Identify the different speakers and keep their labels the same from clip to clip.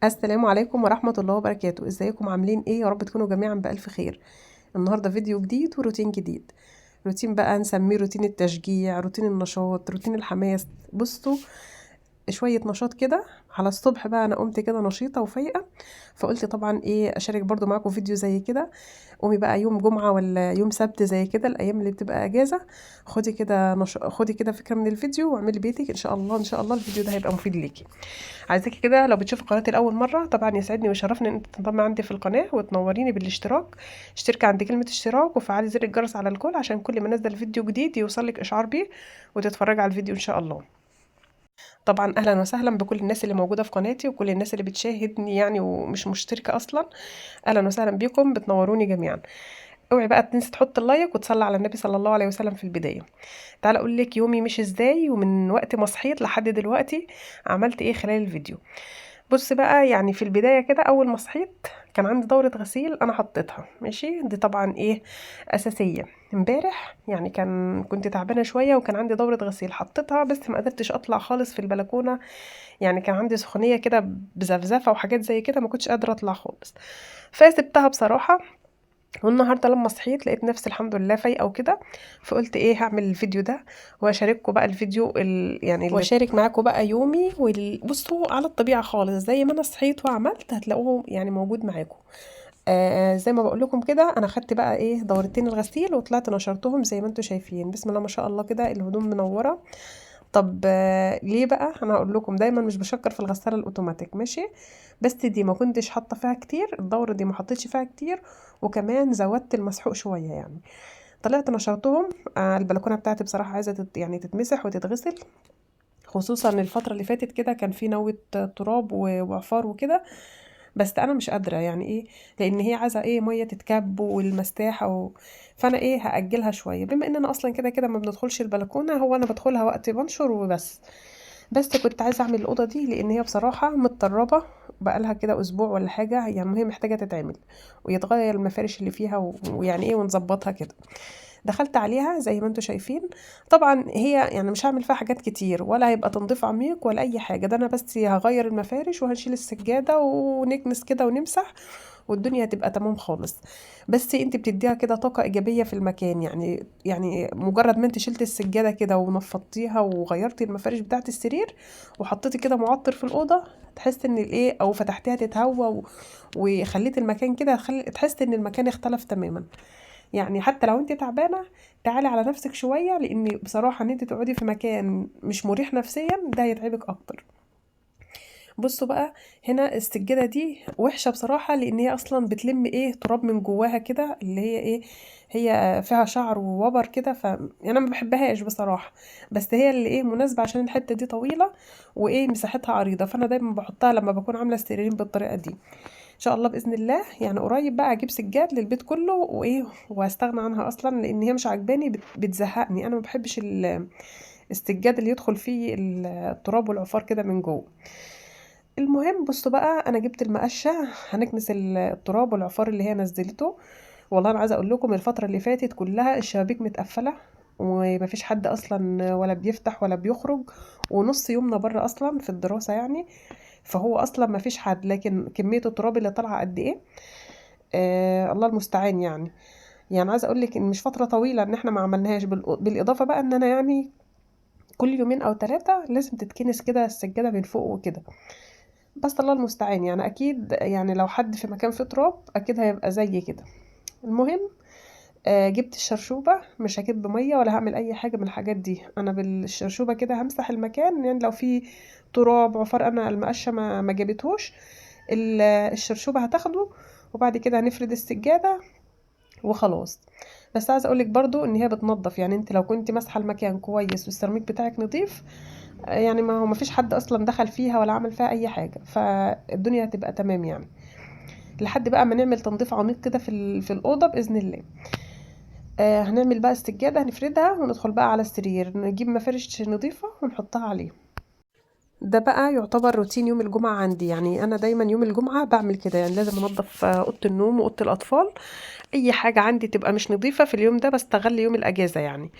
Speaker 1: السلام عليكم ورحمة الله وبركاته. ازيكم عاملين ايه؟ يا رب تكونوا جميعا بألف خير. النهاردة فيديو جديد وروتين جديد. روتين بقى نسميه روتين التشجيع، روتين النشاط، روتين الحماس. بصوا، شوية نشاط كده على الصبح. بقى انا قمت كده نشيطة وفايقة، فقلت طبعا ايه اشارك برضو معاكم فيديو زي كده. قومي بقى يوم جمعة ولا يوم سبت زي كده، الايام اللي بتبقى اجازة، خدي كده فكرة من الفيديو واعملي بيتك. ان شاء الله ان شاء الله الفيديو ده هيبقى مفيد ليكي. عايزاكي كده لو بتشوفي قناتي لاول مره، طبعا يسعدني ويشرفني ان انت تنضمي عندي في القناه وتنوريني بالاشتراك. اشتركي عند كلمه اشتراك وفعلي زر الجرس على الكل عشان كل ما انزل فيديو جديد يوصلك اشعار بيه وتتفرجي على الفيديو ان شاء الله. طبعا اهلا وسهلا بكل الناس اللي موجوده في قناتي وكل الناس اللي بتشاهدني يعني ومش مشتركه اصلا. اهلا وسهلا بيكم، بتنوروني جميعا. اوعي بقى تنسي تحط اللايك وتصلي على النبي صلى الله عليه وسلم في البدايه. تعالى اقول لك يومي مش ازاي، ومن وقت ما صحيت لحد دلوقتي عملت ايه خلال الفيديو. بص بقى، يعني في البداية كده أول ما صحيت كان عندي دورة غسيل أنا حطيتها ماشي. دي طبعا إيه أساسية. امبارح يعني كنت تعبانة شوية وكان عندي دورة غسيل حطيتها، بس ما قدرتش أطلع خالص في البلكونة. يعني كان عندي سخونية كده بزفزفة وحاجات زي كده، ما كنتش قادرة أطلع خالص، فسبتها بصراحة. والنهارده لما صحيت لقيت نفسي الحمد لله فايقه وكده، فقلت ايه هعمل الفيديو ده واشارككم بقى الفيديو يعني واشارك معاكم بقى يومي بصوا على الطبيعه خالص زي ما انا صحيت وعملت، هتلاقوه يعني موجود معاكم. زي ما بقول لكم كده، انا خدت بقى ايه دورتين الغسيل وطلعت نشرتهم زي ما انتم شايفين. بسم الله ما شاء الله كده الهدوم منوره. طب ليه بقى؟ انا هقول لكم دايما مش بشكر في الغساله الاوتوماتيك ماشي، بس دي ما كنتش حاطه فيها كتير، الدوره دي ما حطيتش فيها كتير، وكمان زودت المسحوق شويه يعني. طلعت نشرتهم. البلكونه بتاعتي بصراحه عايزه يعني تتمسح وتتغسل، خصوصا الفتره اللي فاتت كده كان في نوة تراب وعفار وكده. بس انا مش قادره يعني ايه، لان هي عايزه ايه ميه تتكب والمساحه فانا ايه هاجلها شويه، بما ان انا اصلا كده كده ما بندخلش البلكونه، هو انا بدخلها وقت بنشر وبس. بس كنت عايزه اعمل الاوضه دي لان هي بصراحه متطربه بقالها كده اسبوع ولا حاجه، يعني هي محتاجه تتعمل ويتغير المفارش اللي فيها ويعني ايه ونظبطها كده. دخلت عليها زي ما انتم شايفين. طبعا هي يعني مش هعمل فيها حاجات كتير ولا هيبقى تنظيف عميق ولا اي حاجه، ده انا بس هغير المفارش وهنشيل السجاده ونكنس كده ونمسح والدنيا هتبقى تمام خالص. بس انت بتديها كده طاقه ايجابيه في المكان، يعني مجرد ما انت شلت السجاده كده ونفضتيها وغيرتي المفارش بتاعه السرير وحطيتي كده معطر في الاوضه، تحس ان الايه او فتحتيها تتهوى وخليت المكان كده تحس ان المكان اختلف تماما. يعني حتى لو انت تعبانه تعالي على نفسك شويه، لان بصراحه ان انت تقعدي في مكان مش مريح نفسيا ده هيتعبك اكتر. بصوا بقى، هنا السجاده دي وحشه بصراحه لان هي اصلا بتلم ايه تراب من جواها كده، اللي هي ايه هي فيها شعر ووبر كده، انا ما بحبهاش بصراحه. بس هي اللي ايه مناسبه عشان الحته دي طويله وايه مساحتها عريضه، فانا دايما بحطها لما بكون عامله السريرين بالطريقه دي. ان شاء الله باذن الله يعني قريب بقى اجيب سجاد للبيت كله وايه وهستغنى عنها اصلا لان هي مش عجباني، بتزهقني. انا ما بحبش السجاد اللي يدخل فيه التراب والعفار كده من جوه. المهم بصوا بقى، انا جبت المقشه هنكنس التراب والعفار اللي هي نزلته. والله انا عايزه اقول لكم الفتره اللي فاتت كلها الشبابيك متقفله ومفيش حد اصلا ولا بيفتح ولا بيخرج، ونص يومنا بره اصلا في الدراسه يعني، فهو اصلا مفيش حد، لكن كميه التراب اللي طالعه قد ايه. الله المستعان يعني. يعني عايزه اقول لك ان مش فتره طويله ان احنا ما عملناهاش، بالاضافه بقى ان انا يعني كل يومين او ثلاثه لازم تتكنس كده السجاده من فوق وكده. بس الله المستعان يعني اكيد يعني لو حد في مكان فيه تراب اكيد هيبقى زي كده. المهم جبت الشرشوبة، مش هكب مية ولا هعمل اي حاجة من الحاجات دي، انا بالشرشوبة كده همسح المكان، يعني لو في تراب عفار انا المقشة ما جابتهوش، الشرشوبة هتاخده، وبعد كده هنفرد السجادة وخلاص. بس عايزه اقولك برضو ان هي بتنظف، يعني انت لو كنت ماسحه المكان كويس والسيراميك بتاعك نظيف، يعني ما فيش حد اصلا دخل فيها ولا عمل فيها اي حاجه، فالدنيا هتبقى تمام يعني. لحد بقى ما نعمل تنظيف عميق كده في الاوضه باذن الله. هنعمل بقى السجاده هنفردها وندخل بقى على السرير نجيب مفارش نظيفه ونحطها عليه. ده بقى يعتبر روتين يوم الجمعة عندي، يعني أنا دايما يوم الجمعة بعمل كده، يعني لازم أنظف أوضة النوم وأوضة الأطفال. أي حاجة عندي تبقى مش نظيفة في اليوم ده بستغل يوم الأجازة يعني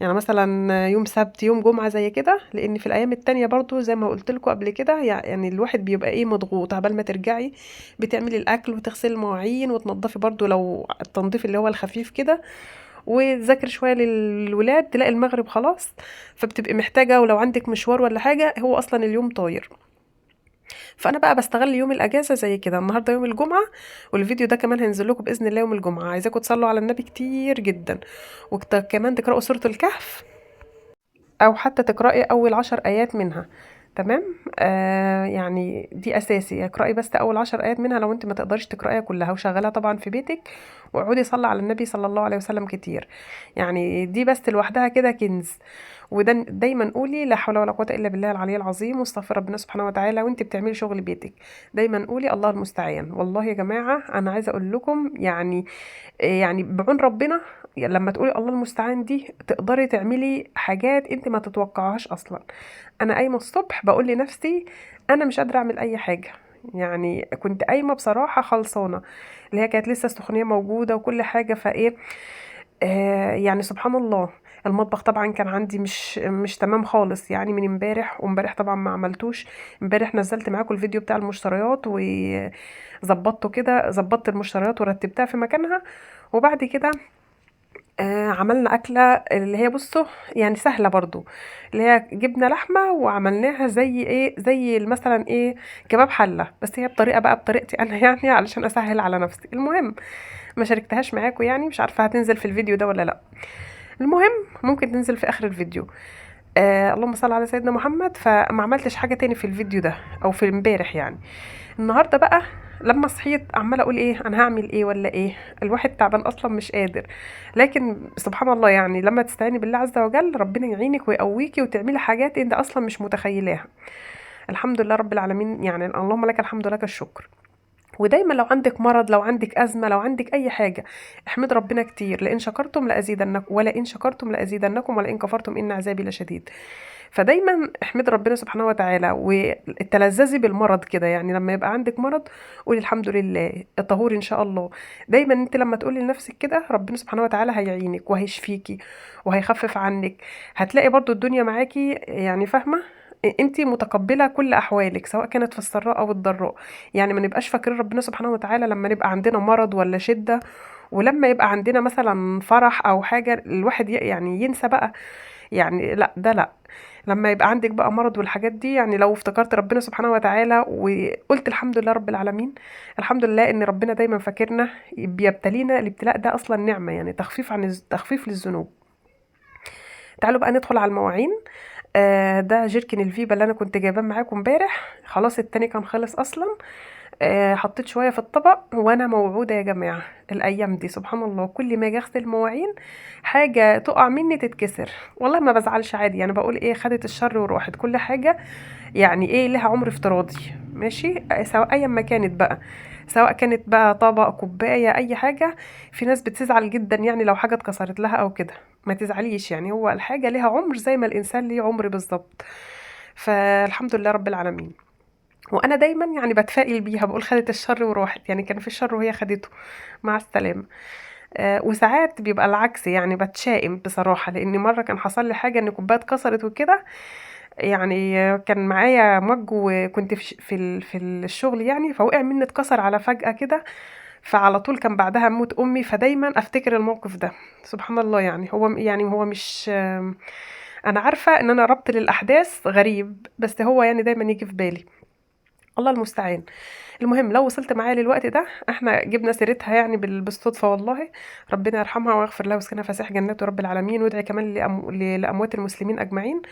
Speaker 1: مثلا يوم سبت يوم جمعة زي كده، لأن في الأيام التانية برضو زي ما قلت لكم قبل كده يعني الواحد بيبقى إيه مضغوط عبال ما ترجعي بتعملي الأكل وتغسلي المواعين وتنضفي برضو لو التنظيف اللي هو الخفيف كده، وتذاكر شوية للولاد تلاقي المغرب خلاص، فبتبقي محتاجة، ولو عندك مشوار ولا حاجة هو أصلا اليوم طاير. فأنا بقى بستغل يوم الأجازة زي كده. النهاردة يوم الجمعة، والفيديو ده كمان هينزل لكم بإذن الله يوم الجمعة. عايزاكم تصلوا على النبي كتير جدا، وكمان تقرأوا سورة الكهف، أو حتى تقرأي أول 10 آيات منها. تمام. يعني دي أساسي، اقرأي بس أول 10 آيات منها لو أنت ما تقدرش تقرأيها كلها، وشغلها طبعا في بيتك، واقعدي صلي على النبي صلى الله عليه وسلم كتير. يعني دي بس لوحدها كده كنز. وده دايما قولي لا حول ولا قوة إلا بالله العلي العظيم، واستغفر ربنا سبحانه وتعالى وانت بتعملي شغل بيتك. دايما قولي الله المستعان. والله يا جماعة أنا عايزة أقول لكم يعني بعون ربنا، لما تقولي الله المستعان دي تقدري تعملي حاجات انت ما تتوقعهاش اصلا. انا قايمه الصبح بقول لنفسي انا مش قادره اعمل اي حاجه، يعني كنت قايمه بصراحه خلصانه، اللي هي كانت لسه السخونيه موجوده وكل حاجه، فايه يعني سبحان الله. المطبخ طبعا كان عندي مش تمام خالص، يعني من امبارح، وامبارح طبعا ما عملتوش. امبارح نزلت معاكم الفيديو بتاع المشتريات وظبطته كده، ظبطت المشتريات ورتبتها في مكانها. وبعد كده عملنا أكلة اللي هي بصوا يعني سهلة برضو، اللي هي جبنة لحمة وعملناها زي ايه، زي مثلا ايه كباب حلة، بس هي بطريقة بقى بطريقتي انا يعني علشان اسهل على نفسي. المهم ما شاركتهاش معاكم، يعني مش عارفة هتنزل في الفيديو ده ولا لا. المهم ممكن تنزل في اخر الفيديو. اللهم صل على سيدنا محمد. فما عملتش حاجة تاني في الفيديو ده او في امبارح يعني. النهارده بقى لما صحيت عماله اقول ايه انا هعمل ايه ولا ايه، الواحد تعبان اصلا مش قادر. لكن سبحان الله، يعني لما تستعيني بالله عز وجل ربنا يعينك ويقويكي وتعملي حاجات انت اصلا مش متخيلاها. الحمد لله رب العالمين، يعني اللهم لك الحمد ولك الشكر. ودايما لو عندك مرض، لو عندك أزمة، لو عندك أي حاجة، احمد ربنا كتير. لئن شكرتم لأزيدنكم، ولئن شكرتم لأزيدنكم، ولئن كفرتم إن عذابي لشديد. فدايما احمد ربنا سبحانه وتعالى وتلذذي بالمرض كده، يعني لما يبقى عندك مرض قولي الحمد لله الطهور ان شاء الله. دايما انت لما تقولي لنفسك كده ربنا سبحانه وتعالى هيعينك وهيشفيكي وهيخفف عنك. هتلاقي برضو الدنيا معاكي، يعني فاهمة، انت متقبلة كل احوالك سواء كانت في السراء او الضراء. يعني ما نبقاش فاكرين ربنا سبحانه وتعالى لما نبقى عندنا مرض ولا شدة، ولما يبقى عندنا مثلا فرح او حاجة الواحد يعني ينسى بقى. يعني لا، ده لا. لما يبقى عندك بقى مرض والحاجات دي، يعني لو افتكرت ربنا سبحانه وتعالى وقلت الحمد لله رب العالمين، الحمد لله ان ربنا دايما فاكرنا، بيبتلينا الابتلاء ده اصلا نعمة، يعني تخفيف عن تخفيف للذنوب. تعالوا بقى ندخل على المواعين. ده جيركن الفيبا اللي انا كنت جايباه معاكم امبارح، خلاص التاني كان خلص اصلا. حطيت شويه في الطبق، وانا موعوده يا جماعه الايام دي سبحان الله كل ما اجي اغسل مواعين حاجه تقع مني تتكسر، والله ما بزعلش عادي، يعني بقول ايه خدت الشر وراحت كل حاجه، يعني ايه لها عمر افتراضي. ماشي. سواء ايا ما كانت بقى، سواء كانت بقى طبق كوبايه اي حاجه. في ناس بتزعل جدا يعني لو حاجه اتكسرت لها او كده، ما تزعليش، يعني هو الحاجه ليها عمر زي ما الانسان ليه عمر بالظبط. فالحمد لله رب العالمين. وانا دايما يعني بتفائل بيها، بقول خدت الشر وراحت، يعني كان في الشر وهي خدته، مع السلامه. وساعات بيبقى العكس، يعني بتشائم بصراحه، لان مره كان حصل لي حاجه ان كوبايه اتكسرت وكده. يعني كان معايا مج وكنت في الشغل يعني، فوقع مني اتكسر على فجأة كده. فعلى طول كان بعدها موت امي، فدايما افتكر الموقف ده. سبحان الله، يعني هو مش انا عارفه ان انا ربط للاحداث غريب، بس هو يعني دايما يجي في بالي. الله المستعان. المهم لو وصلت معايا للوقت ده، احنا جبنا سيرتها يعني بالصدفة والله. ربنا يرحمها ويغفر لها ويسكنها فسيح جناته رب العالمين، وادعي كمان لأموات المسلمين أجمعين.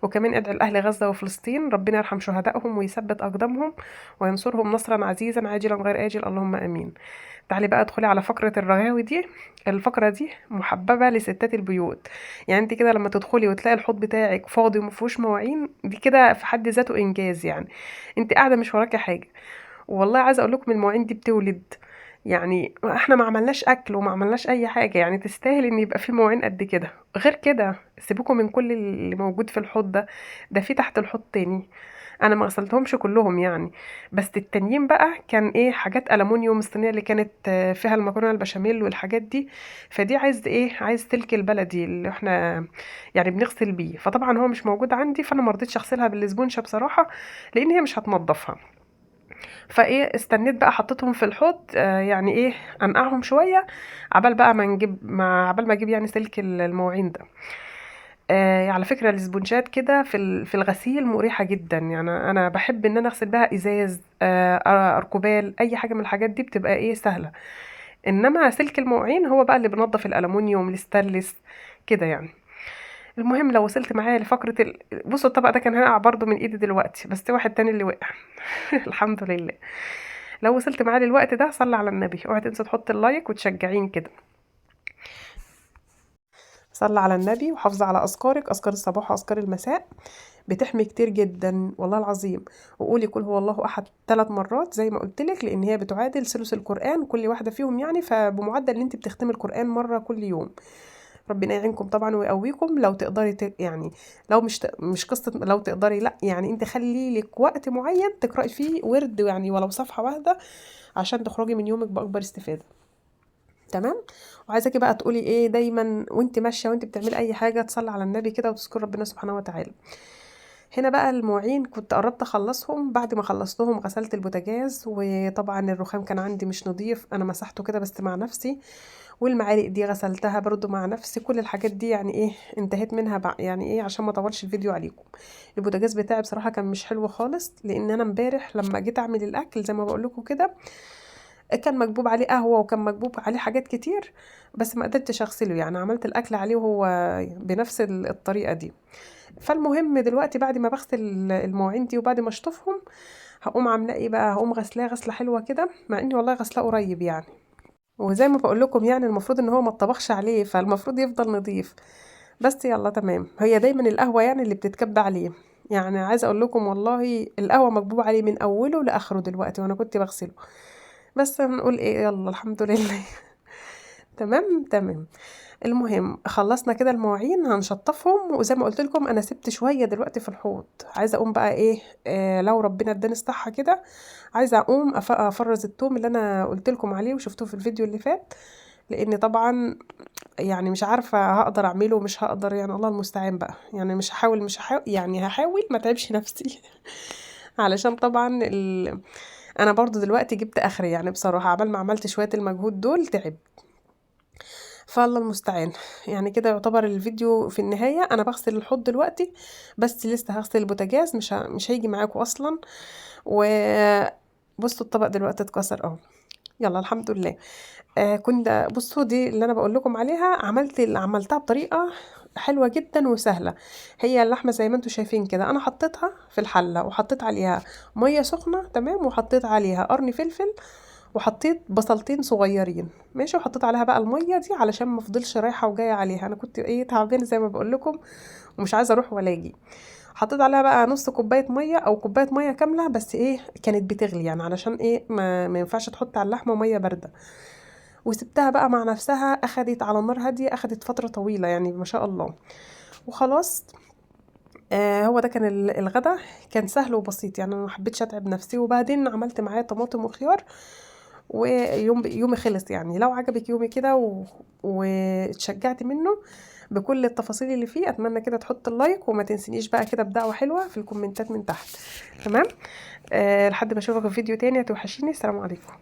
Speaker 1: وكمان ادعي لأهل غزة وفلسطين ربنا يرحم شهدائهم ويثبت أقدامهم وينصرهم نصرا عزيزا عاجلا غير آجل اللهم آمين. تعالي بقى ادخلي على فقرة الرغاوي دي. الفقرة دي محببة لستات البيوت. يعني انت كده لما تدخلي وتلاقي الحوض بتاعك فاضي ومفيهوش مواعين، دي كده في حد ذاته إنجاز يعني. انت قاعدة مش وراكي حاجة. والله عايزه اقول لكم المواعين دي بتولد. يعني احنا ما عملناش اكل وما عملناش اي حاجه، يعني تستاهل ان يبقى في مواعين قد كده. غير كده سيبوكم من كل اللي موجود في الحوض ده، ده في تحت الحوض تاني. انا ما غسلتهمش كلهم يعني، بس التانيين بقى كان ايه حاجات الومنيوم، الصينيه اللي كانت فيها المكرونه البشاميل والحاجات دي. فدي عايز ايه، عايز سلك البلدي اللي احنا يعني بنغسل بيه، فطبعا هو مش موجود عندي، فانا ما رضيتش اغسلها بالاسبونشه بصراحه، لان هي مش هتنضفها. فايه استنيت بقى، حطيتهم في الحوض يعني ايه انقعهم شويه، عبال ما اجيب يعني سلك المواعين ده. على فكرة الاسبونجات كده في الغسيل مريحة جدا، يعني انا بحب ان انا اغسل بها ازاز، اركوبال، اي حاجة من الحاجات دي بتبقى ايه سهلة. انما سلك المواعين هو بقى اللي بينضف الالومنيوم، الستانلس كده يعني. المهم لو وصلت معايا لفقرة بصوا الطبق ده كان هيقع برضو من ايدي دلوقتي، بس واحد تاني اللي وقع. الحمد لله. لو وصلت معايا للوقت ده صلي على النبي، اوعي تنسى تحط اللايك وتشجعين كده. صلي على النبي وحافظي على اذكارك، اذكار الصباح واذكار المساء، بتحمي كتير جدا والله العظيم. وقولي قل هو الله احد 3 مرات زي ما قلت لك، لان هي بتعادل ثلث القران كل واحده فيهم يعني، فبمعدل ان انت بتختمي القران مره كل يوم. ربنا يعينكم طبعا ويقويكم. لو تقدري يعني لو مش قصه لو تقدري، لا يعني انت خلي لك وقت معين تقراي فيه ورد يعني ولو صفحه واحده، عشان تخرجي من يومك باكبر استفاده. تمام. وعايزاكي بقى تقولي ايه دايما وانت ماشيه وانت بتعملي اي حاجه، تصلي على النبي كده وتذكري ربنا سبحانه وتعالى. هنا بقى المواعين كنت قربت اخلصهم، بعد ما خلصتهم غسلت البوتاجاز، وطبعا الرخام كان عندي مش نظيف، انا مسحته كده بس مع نفسي، والمعالق دي غسلتها برضو مع نفسي. كل الحاجات دي يعني ايه انتهيت منها بقى يعني ايه عشان ما اطولش الفيديو عليكم. البوتاجاز بتاعي بصراحه كان مش حلو خالص، لان انا امبارح لما جيت اعمل الاكل زي ما بقول لكم كده، كان مكبوب عليه قهوه وكان مكبوب عليه حاجات كتير، بس ما قدرتش اغسله، يعني عملت الاكل عليه وهو بنفس الطريقه دي. فالمهم دلوقتي بعد ما بغسل المواعين دي وبعد ما اشطفهم، هقوم عاملاه ايه بقى، هقوم غسلاه غسله حلوه كده، مع اني والله غسلاه قريب يعني. وزي ما بقول لكم يعني المفروض ان هو ما اتطبخش عليه، فالمفروض يفضل نظيف. بس يلا تمام، هي دايما القهوه يعني اللي بتتكب عليه. يعني عايزه اقول لكم والله القهوه مكبوب عليه من اوله لاخره دلوقتي وانا كنت بغسله. بس هنقول ايه، يلا الحمد لله. تمام تمام. المهم خلصنا كده المواعين هنشطفهم، وزي ما قلت لكم انا سبت شويه دلوقتي في الحوض، عايزه اقوم بقى ايه لو ربنا اداني الصحه كده، عايزه اقوم افرز التوم اللي انا قلت لكم عليه وشفتوه في الفيديو اللي فات، لان طبعا يعني مش عارفه هقدر اعمله مش هقدر، يعني الله المستعان بقى، يعني مش هحاول يعني هحاول ما تعبش نفسي. علشان طبعا انا برضو دلوقتي جبت اخري يعني بصراحه، عبال ما عملت شويه المجهود دول تعب. فالله المستعان. يعني كده يعتبر الفيديو في النهاية، انا بغسل الحوض دلوقتي، بس لسه هغسل البوتاجاز، مش هيجي معاكم اصلا. وبصوا الطبق دلوقتي اتكسر اهو. يلا الحمد لله. كنت بصوا دي اللي انا بقول لكم عليها، عملتها بطريقة حلوة جدا وسهلة. هي اللحمة زي ما انتم شايفين كده، انا حطيتها في الحلة وحطيت عليها مية سخنة تمام، وحطيت عليها قرن فلفل، وحطيت بصلتين صغيرين ماشي، وحطيت عليها بقى الميه دي علشان ما افضلش رايحه وجايه عليها، انا كنت ايه تعبانه زي ما بقول لكم ومش عايزه اروح ولا اجي. حطيت عليها بقى نص كوبايه ميه او كوبايه ميه كامله، بس ايه كانت بتغلي يعني، علشان ايه ما ينفعش تحط على اللحمه ميه بارده. وسبتها بقى مع نفسها، اخدت على نار هاديه، اخدت فتره طويله يعني ما شاء الله. وخلاص. هو ده كان الغدا، كان سهل وبسيط يعني، انا ما حبيتش اتعب نفسي، وبعدين عملت معاه طماطم وخيار، يومي خلص يعني. لو عجبك يومي كده واتشجعت منه بكل التفاصيل اللي فيه، اتمنى كده تحط اللايك، وما تنسينيش بقى كده بدعوة حلوة في الكومنتات من تحت. تمام. لحد ما اشوفك في فيديو تاني، هتوحشيني. السلام عليكم.